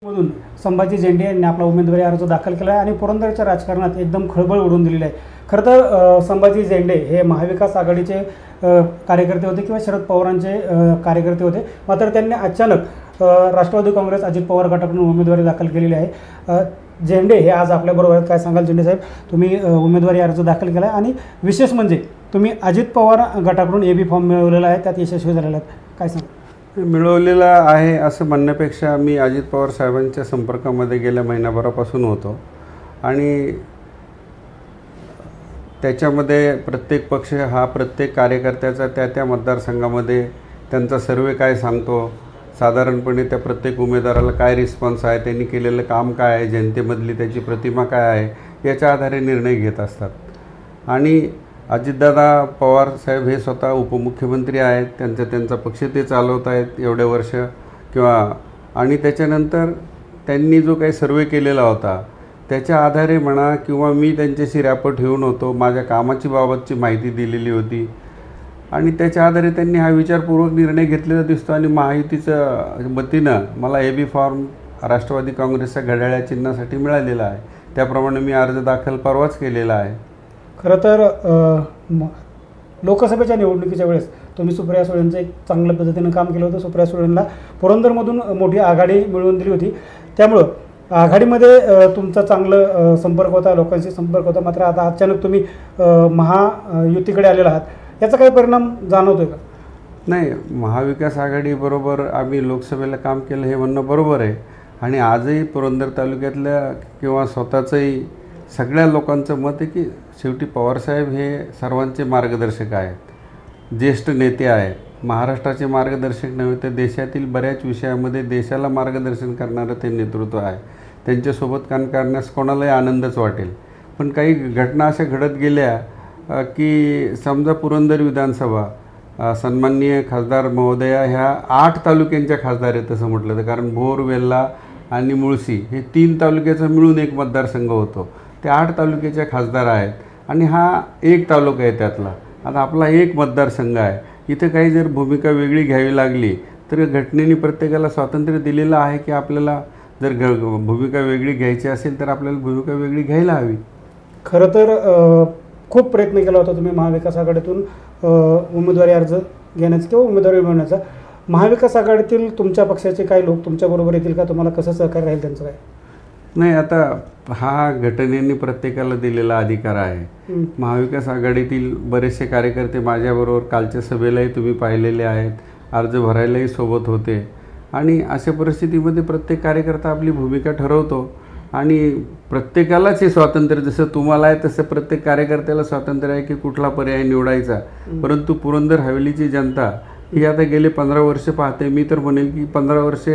मधून संभाजी झेंडे यांनी आपला उमेदवारी अर्ज दाखल केला आहे आणि पुरंदरच्या राजकारणात एकदम खळबळ उडवून दिलेली आहे। खरं तर संभाजी झेंडे हे महाविकास आघाडीचे कार्यकर्ते होते किंवा शरद पवारांचे कार्यकर्ते होते, मात्र त्यांनी अचानक राष्ट्रवादी काँग्रेस अजित पवार गटाकडून उमेदवारी दाखल केलेली आहे। झेंडे हे आज आपल्याबरोबर आहेत। काय सांगाल झेंडे साहेब, तुम्ही उमेदवारी अर्ज दाखल केला आहे आणि विशेष म्हणजे तुम्ही अजित पवार गटाकडून एबी फॉर्म मिळवलेला आहे, त्यात यशस्वी झालेला आहे, काय सांगा? मिळवलेला आहे असं म्हणण्यापेक्षा मी अजित पवार साहेबांच्या संपर्कामध्ये गेल्या महिनाभरापासून होतो आणि त्याच्यामध्ये प्रत्येक पक्ष हा प्रत्येक कार्यकर्त्याचा त्या मतदारसंघामध्ये त्यांचा सर्वे काय सांगतो, साधारणपणे त्या प्रत्येक उमेदवाराला काय रिस्पॉन्स आहे, त्यांनी केलेलं काम काय आहे, जनतेमधली त्याची प्रतिमा काय आहे याच्या आधारे निर्णय घेत असतात। आणि अजितदादा पवार साहेब हे स्वतः उपमुख्यमंत्री आहेत, त्यांचा पक्ष ते चालवत आहेत एवढे वर्ष आणि त्याच्यानंतर त्यांनी जो काही सर्वे केलेला होता त्याच्या आधारे म्हणा किंवा मी त्यांच्याशी रॅपो ठेवून होतो, माझ्या कामाची बाबतची माहिती दिलेली होती आणि त्याच्या आधारे त्यांनी हा विचारपूर्वक निर्णय घेतलेला दिसतो आणि महायुतीच्या वतीनं मला एबी फॉर्म राष्ट्रवादी काँग्रेसच्या घड्याळ्या चिन्हासाठी मिळालेला आहे। त्याप्रमाणे मी अर्ज दाखल परवाच केलेला आहे। खरं तर लोकसभेच्या निवडणुकीच्या वेळेस तुम्ही सुप्रिया सुळेंचं एक चांगल्या पद्धतीनं काम केलं होतं। सुप्रिया सुळेंना पुरंदरमधून मोठी आघाडी मिळवून दिली होती, त्यामुळं आघाडीमध्ये तुमचा चांगलं संपर्क होता, लोकांशी संपर्क होता, मात्र आता अचानक तुम्ही महायुतीकडे आलेला आहात, याचा काही परिणाम जाणवतो आहे का? नाही, महाविकास आघाडीबरोबर आम्ही लोकसभेला काम केलं हे म्हणणं बरोबर आहे आणि आजही पुरंदर तालुक्यातल्या किंवा स्वतःचंही सगळ्या लोकांचं मत आहे की शेवटी पवारसाहेब हे सर्वांचे मार्गदर्शक आहेत, ज्येष्ठ नेते आहेत, महाराष्ट्राचे मार्गदर्शक नव्हे तर देशातील बऱ्याच विषयामध्ये देशाला मार्गदर्शन करणारं ते नेतृत्व आहे। त्यांच्यासोबत काम करण्यास कोणालाही आनंदच वाटेल। पण काही घटना अशा घडत गेल्या की समजा पुरंदर विधानसभा सन्माननीय खासदार महोदया ह्या 8 तालुक्यांच्या खासदार आहेत तसं म्हटलं तर, कारण भोर, वेल्हा आणि मुळशी हे 3 तालुक्याचा मिळून एक मतदारसंघ होतो, ते 8 तालुक्याच्या खासदार आहेत आणि हा एक तालुका आहे त्यातला। आता आपला एक मतदारसंघ आहे, इथं काही जर भूमिका वेगळी घ्यावी लागली तर घटनेने प्रत्येकाला स्वातंत्र्य दिलेलं आहे की आपल्याला जर भूमिका वेगळी घ्यायची असेल तर आपल्याला भूमिका वेगळी घ्यायला हवी। खरं तर खूप प्रयत्न केला होता तुम्ही महाविकास आघाडीतून उमेदवारी अर्ज घेण्याचा किंवा उमेदवारी मिळवण्याचा। महाविकास आघाडीतील तुमच्या पक्षाचे काही लोक तुमच्याबरोबर येतील का? तुम्हाला कसं सहकार्य राहील त्यांचं काय? नाही, आता हा घटनेने प्रत्येकाला दिलेला अधिकार आहे। महाविकास आघाडीतील बरेचसे कार्यकर्ते माझ्याबरोबर कालच्या सभेलाही तुम्ही पाहिलेले आहेत, अर्ज भरायलाही सोबत होते आणि अशा परिस्थितीमध्ये प्रत्येक कार्यकर्ता आपली भूमिका ठरवतो आणि प्रत्येकालाच हे स्वातंत्र्य, जसं तुम्हाला आहे तसं प्रत्येक कार्यकर्त्याला स्वातंत्र्य आहे की कुठला पर्याय निवडायचा। परंतु पुरंदर हवेलीची जनता ही आता गेले 15 वर्ष पाहते, मी तर म्हणेल की 15 वर्ष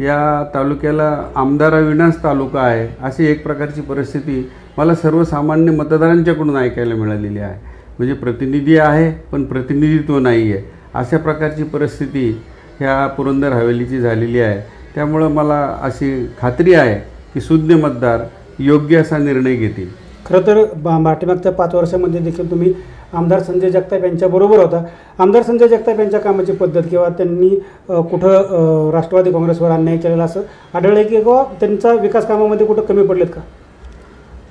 या तालुक्याला आमदाराविनाच तालुका आहे, अशी एक प्रकारची परिस्थिती मला सर्वसामान्य मतदारांच्याकडून ऐकायला मिळालेली आहे। म्हणजे प्रतिनिधी आहे पण प्रतिनिधित्व नाही आहे, अशा प्रकारची परिस्थिती ह्या पुरंदर हवेलीची झालेली आहे। त्यामुळं मला अशी खात्री आहे की सुज्ञ मतदार योग्य असा निर्णय घेतील। खरं तर पाठीमागच्या 5 वर्षामध्ये देखील तुम्ही आमदार संजय जगताप यांच्याबरोबर होता। आमदार संजय जगताप यांच्या कामाची पद्धत किंवा त्यांनी कुठं राष्ट्रवादी काँग्रेसवर अन्याय केलेला असं आढळलं की किंवा त्यांचा विकास कामामध्ये कुठं कमी पडलेत का?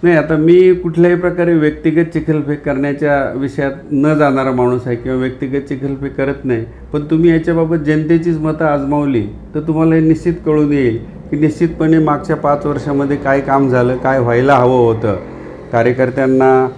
नाही, आता मी कुठल्याही प्रकारे व्यक्तिगत चिखलफेक करण्याच्या विषयात न जाणारा माणूस आहे किंवा व्यक्तिगत चिखलफेक करत नाही, पण तुम्ही याच्याबाबत जनतेचीच मतं आजमावली तर तुम्हाला हे निश्चित कळून येईल की निश्चितपणे मागच्या 5 वर्षामध्ये काय काम झालं, काय व्हायला हवं होतं, कार्यकर्त्यांना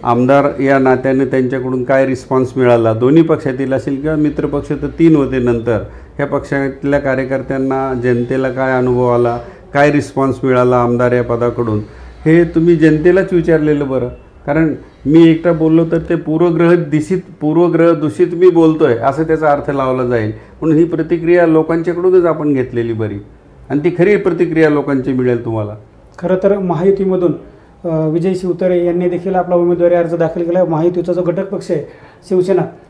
आमदार या नात्याने त्यांच्याकडून काय रिस्पॉन्स मिळाला, दोन्ही पक्षातील असेल किंवा मित्रपक्ष तर 3 होते नंतर, ह्या पक्षातल्या कार्यकर्त्यांना जनतेला काय अनुभव आला, काय रिस्पॉन्स मिळाला आमदार या पदाकडून, हे तुम्ही जनतेलाच विचारलेलं बरं। कारण मी एकटा बोललो तर ते पूर्वग्रह दूषित मी बोलतो आहे असं त्याचा अर्थ लावला जाईल, म्हणून ही प्रतिक्रिया लोकांच्याकडूनच आपण घेतलेली बरी आणि ती खरी प्रतिक्रिया लोकांची मिळेल तुम्हाला। खरं तर महायुतीमधून विजय शिवतरे यांनी देखील आपला उमेदवारी अर्ज दाखल केला। महायुतीचा जो घटक पक्ष आहे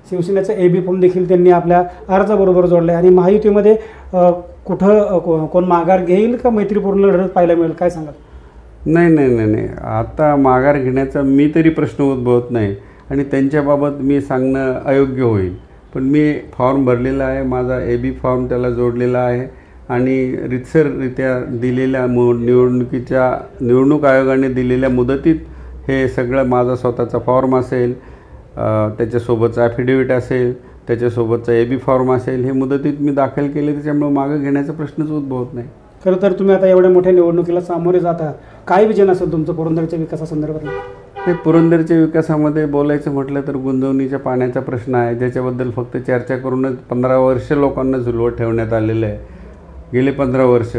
शिवसेनेचा एबी फॉर्म देखील त्यांनी आपल्या अर्जाबरोबर जोडला आहे आणि महायुतीमध्ये कुठं कोण माघार घेईल का मैत्रीपूर्ण लढत पाहायला मिळेल, काय सांगाल? नाही, आता माघार घेण्याचा मी तरी प्रश्न उद्भवत नाही आणि त्यांच्याबाबत मी सांगणं अयोग्य होईल, पण मी फॉर्म भरलेला आहे, माझा एबी फॉर्म त्याला जोडलेला आहे आणि रितसररित्या दिलेल्या निवडणूक आयोगाने दिलेल्या मुदतीत हे सगळं माझा स्वतःचा फॉर्म असेल, त्याच्यासोबतचा ॲफिडेविट असेल, त्याच्यासोबतचा AB फॉर्म असेल, हे मुदतीत मी दाखल केले. त्याच्यामुळे मागं घेण्याचा प्रश्नच उद्भवत नाही. खरं तर तुम्ही आता एवढ्या मोठ्या निवडणुकीला सामोरे जात आहात, काय विजन असेल तुमचं पुरंदरच्या विकासासंदर्भात? हे पुरंदरच्या विकासामध्ये बोलायचं म्हटलं तर गुंजवणीच्या पाण्याचा प्रश्न आहे, ज्याच्याबद्दल फक्त चर्चा करूनच 15 वर्ष लोकांना झुलवत ठेवण्यात आलेलं आहे, गेले 15 वर्ष.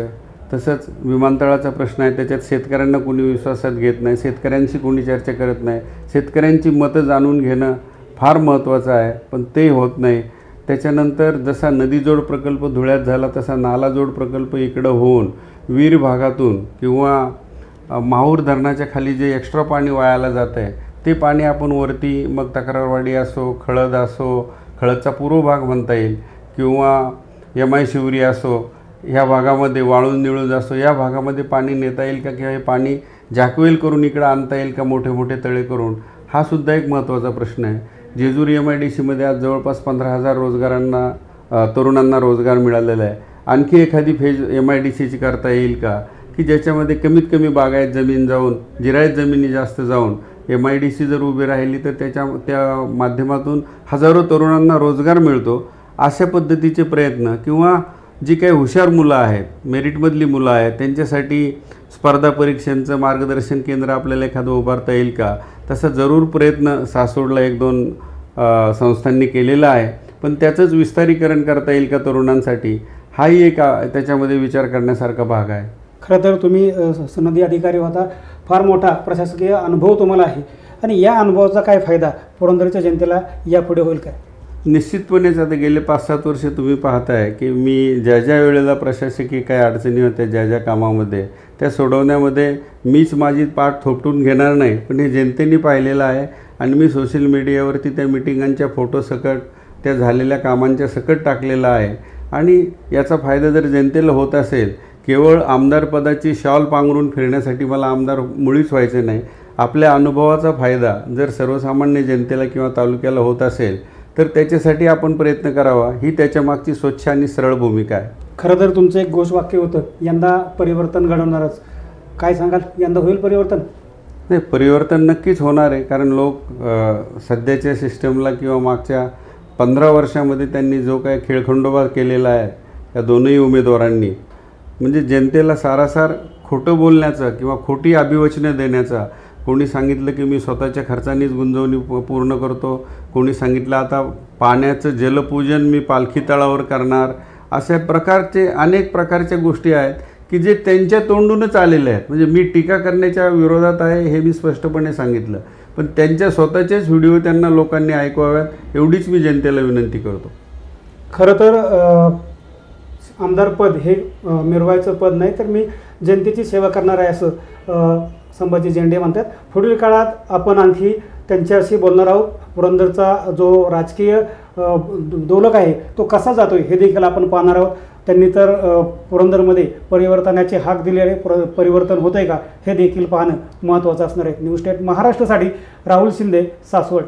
तसंच विमानतळाचा प्रश्न आहे, त्याच्यात शेतकऱ्यांना कोणी विश्वासात घेत नाही, शेतकऱ्यांशी कोणी चर्चा करत नाही. शेतकऱ्यांची मतं जाणून घेणं फार महत्त्वाचं आहे, पण ते होत नाही. त्याच्यानंतर जसा नदीजोड प्रकल्प धुळ्यात झाला, तसा नालाजोड प्रकल्प इकडं होऊन वीर भागातून किंवा माहूर धरणाच्या खाली जे एक्स्ट्रा पाणी वायाला जातं आहे, ते पाणी आपण वरती मग तक्रारवाडी असो, खळद असो, खळदचा पूर्व भाग म्हणता येईल, किंवा MI शिवरी असो, ह्या भागामध्ये वाळून निळूज असो, या भागामध्ये पाणी नेता येईल का, किंवा हे पाणी जॅकवेल करून इकडं आणता येईल का, मोठे मोठे तळे करून, हा सुद्धा एक महत्त्वाचा प्रश्न आहे. जेजुरी MIDCमध्ये आज जवळपास 15,000 तरुणांना रोजगार मिळालेला आहे. आणखी एखादी फेज MIDCची करता येईल का, की ज्याच्यामध्ये कमीत कमी बागायत जमीन जाऊन, जिरायत जमिनी जास्त जाऊन MIDC जर उभी राहिली तर त्या माध्यमातून हजारो तरुणांना रोजगार मिळतो. अशा पद्धतीचे प्रयत्न, किंवा जी काही हुशार मुलं आहेत, मेरिटमधली मुलं आहेत, त्यांच्यासाठी स्पर्धा परीक्षांचं मार्गदर्शन केंद्र आपल्याला एखादं उभारता येईल का, तसा जरूर प्रयत्न सासवडला 1-2 संस्थांनी केलेला आहे. पण त्याचंच विस्तारीकरण करता येईल का तरुणांसाठी, हाही एक त्याच्यामध्ये विचार करण्यासारखा भाग आहे. खरं तर तुम्ही सनदी अधिकारी होता, फार मोठा प्रशासकीय अनुभव तुम्हाला आहे, आणि या अनुभवाचा काय फायदा पुरंदरच्या जनतेला यापुढे होईल काय? निश्चितपणेच आता गेले 5-7 वर्ष तुम्ही पाहताय की मी ज्या वेळेला प्रशासकीय काही अडचणी होत्या, ज्या कामामध्ये, त्या सोडवण्यामध्ये मीच माझी पाठ थोपटून घेणार नाही, पण हे जनतेने पाहिलेलं आहे. आणि मी सोशल मीडियावरती त्या मिटिंगांच्या फोटोसकट, त्या झालेल्या कामांच्या सकट टाकलेला आहे. आणि याचा फायदा जर जनतेला होत असेल, केवळ आमदारपदाची शॉल पांघरून फिरण्यासाठी मला आमदार मुळीच व्हायचे नाही. आपल्या अनुभवाचा फायदा जर सर्वसामान्य जनतेला किंवा तालुक्याला होत असेल तर त्याच्यासाठी आपण प्रयत्न करावा, ही त्याच्यामागची स्वच्छ आणि सरळ भूमिका आहे. खरं तर तुमचं एक घोषवाक्य होतं, यंदा परिवर्तन घडवणारच. काय सांगाल, यंदा होईल परिवर्तन? नाही, परिवर्तन नक्कीच होणार आहे. कारण लोक सध्याच्या सिस्टमला किंवा मागच्या 15 वर्षामध्ये त्यांनी जो काय खेळखंडोबा केलेला आहे या दोनही उमेदवारांनी, म्हणजे जनतेला सारासार खोटं बोलण्याचा किंवा खोटी अभिवचनं देण्याचा, कोणी सांगितलं की मी स्वतःच्या खर्चानेच गुंजवणी पूर्ण करतो, कोणी सांगितलं आता पाण्याचं जलपूजन मी पालखी तळावर करणार, अशा प्रकारचे अनेक प्रकारच्या गोष्टी आहेत की जे त्यांच्या तोंडूनच आलेले आहेत. म्हणजे मी टीका करण्याच्या विरोधात आहे हे मी स्पष्टपणे सांगितलं, पण त्यांच्या स्वतःचेच व्हिडिओ त्यांना लोकांनी ऐकवाव्यात, एवढीच मी जनतेला विनंती करतो. खरं तर आमदारपद हे मिरवायचं पद नाही, तर मी जनतेची सेवा करणार आहे असं संभाजी झेंडे म्हणतात. पुढील काळात आपण आणखी त्यांच्याशी बोलणार आहोत. पुरंदरचा जो राजकीय दोलक आहे तो कसा जातो हे देखील आपण पाहणार आहोत. त्यांनी तर पुरंदरमध्ये परिवर्तनाची हाक दिलेले, परिवर्तन होतं आहे का हे देखील पाहणं महत्त्वाचं असणार आहे. न्यूज स्टेट महाराष्ट्रासाठी राहुल शिंदे, सासवड.